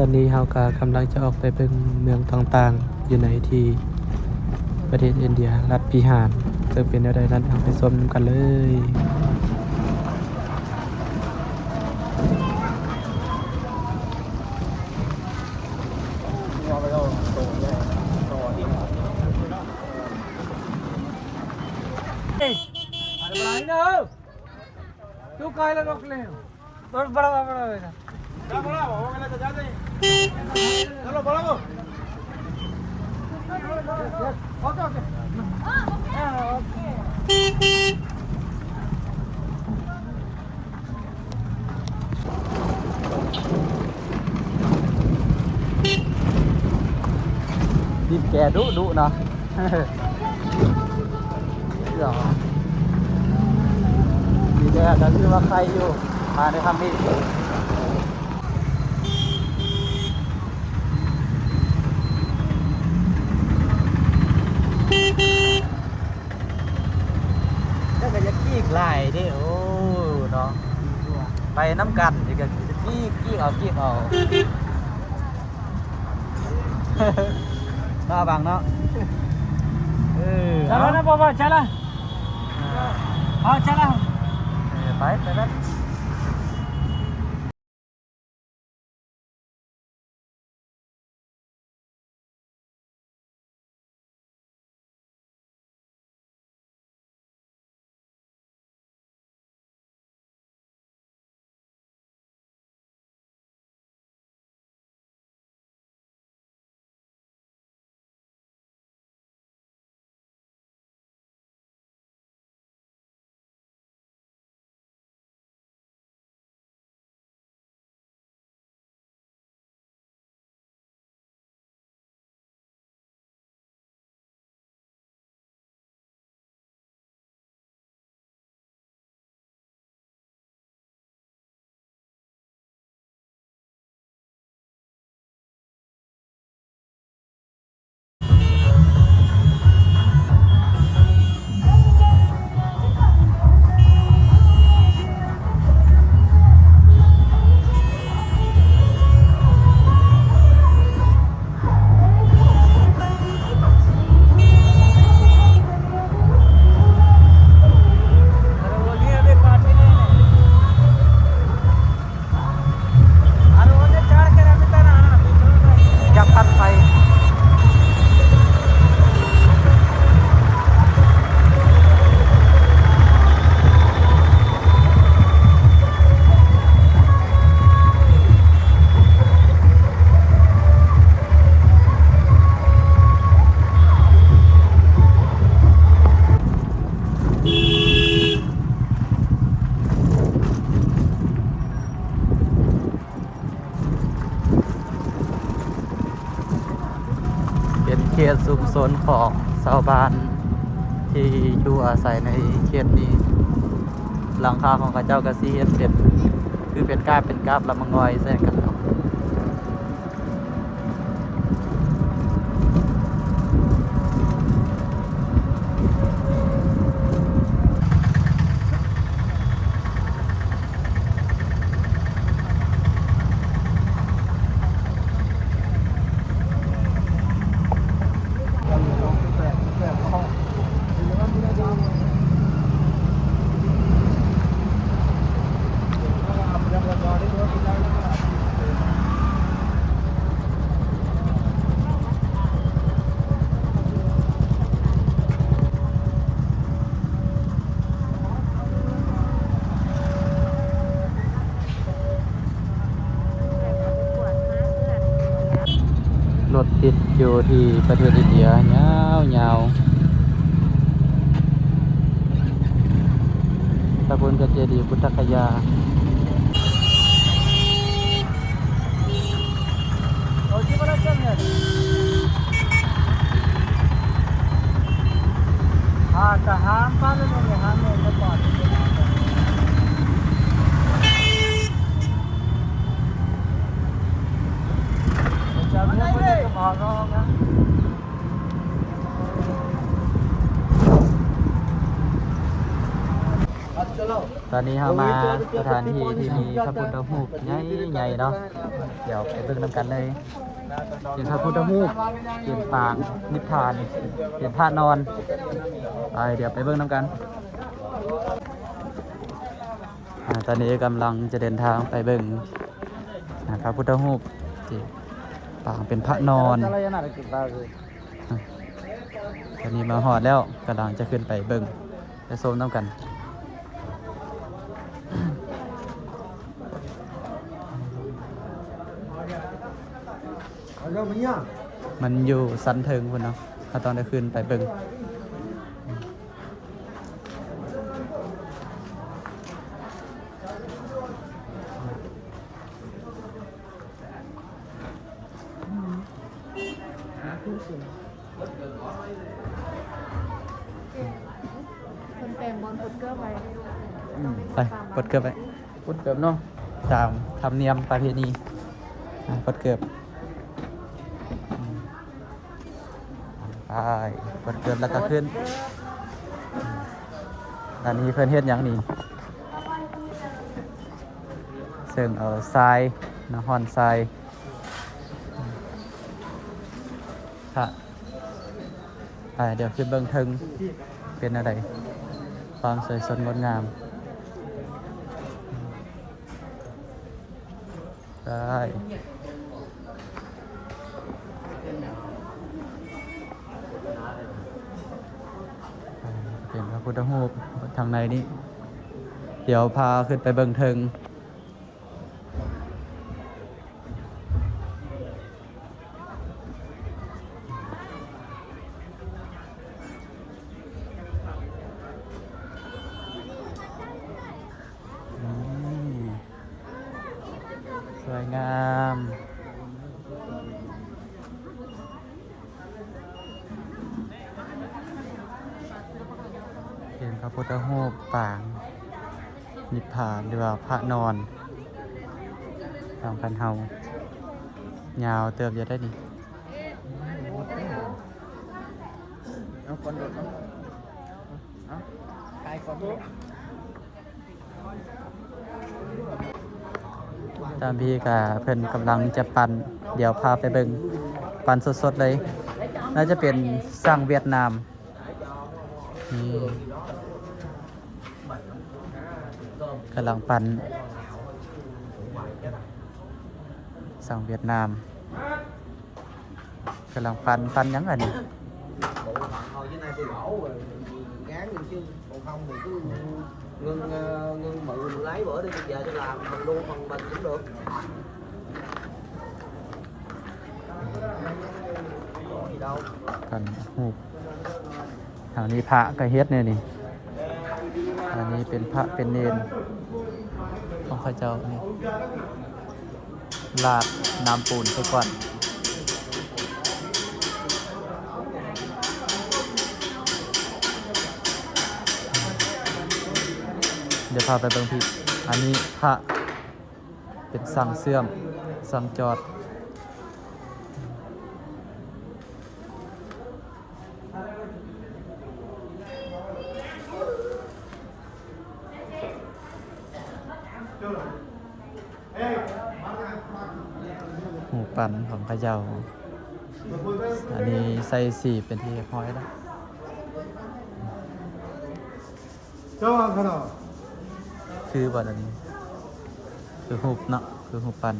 อนนี้เราก็กำลังจะออกไปเบิ่งเมืองต่างๆอยู่ในที่ประเทศอินเดียรัฐพิหารจะเป็นอะไรนั้นเราไปชมกันเลยतू कायला रोखले बड़ा बड़ा बेटा बड़ा हो गया तो जाते चलो बड़ा हो ओके ओकेบีบแกดุเนาะดีแกก็คือว่าใครอยู่มาในคำนี้แล้วก็จะกี้หลายเด้โอ้เนาะไปน้ำกันอีกก็กี้เอาน่าบังเนาะचलो ना बाबा चला हां चला ไปแล้วเขตสุขสนของชาวบ้านที่อยู่อาศัยในเขตนี้หลังคาของเขาเจ้าก็สิเฮ็ดเป็นคือเป็นกาบลำมะงอยใส่กันเนาะรถติดอยู่ที่ประเทศอินเดียยาวตะบนกระเจดีย์พุทธคยาहां तो हम पाले में हमें ले पाले चलने मुझे तो भागा होगा चलो ตอนนี้เรามาสถานที่ที่มีพระพุทธรูปใหญ่ๆเนาะเดี๋ยวไปเบิ่งนำกันเลยเป็นพระพุทธรูปเป็นปางนิพพานเป็นพระนอนไปเดี๋ยวไปเบิ่งนำกันตอนนี้กำลังจะเดินทางไปเบิ่งพระพุทธรูปที่ปางเป็นพระนอนตอนนี้มาหอดแล้วกำลังจะขึ้นไปเบิ่งไปชมน้ำกันมันอยู่สันเทิงคุณเนาะถ้าตอนได้ขึ้นไปเบิ่งคนแต่งบอลพุดเกอร์ไป ไปปลดเกือบไปปลดเกือบเนาะตามธรรมเนียมประเพณีปลดเกือบไปปลดเกือบแล้วก็ขึ้นอันนี้เพื่อนเฮ็ดหยังนี่ซึ่งเอาทรายน้ำฮ้อนทรายค่ะไปเดี๋ยวขึ้นเบิ่งเทิงเป็นอะไรความสวยสดงดงามได้เป็นพระพุทธรูปทางในนี้เดี๋ยวพาขึ้นไปเบิ่งเทิงสวยงามเป็นพระพุทธรูปปางนิพพานหรือว่าพระนอนตามกันเฮายาวเติบจะได้นี่ตามพี่กับเพิ่นกำลังจะปั่นเดี๋ยวพาไปเบิ่งปั่นสดๆเลยน่าจะเป็นสร้างเวียดนามนี่กำลังปั่นสร้างเวียดนามกำลังปั่นยังไงนี่ thôi với nay tôi đổ rồi gán đi chứ còn không thì cứ ngưng mự lấy bữa đi bây giờ tôi làm mình luôn phần mình cũng được gì đâu กันหูทางนี้พระก็เฮ็ดเนี่ยนี่อันนี้เป็นพระเป็นเนรของข้าเจ้านี่ลาดน้ำปูนไปก่อนเดี๋ยวพาไปเบิ่งพี่อันนี้พระเป็นสั่งเสื่อมสั่งจอดหมูปั่นของข้าเจ้าอันนี้ใส่สีเป็นที่เรียบร้อยแล้วคือบัดอันนี้คือหุบเนาะคือหุบปั่น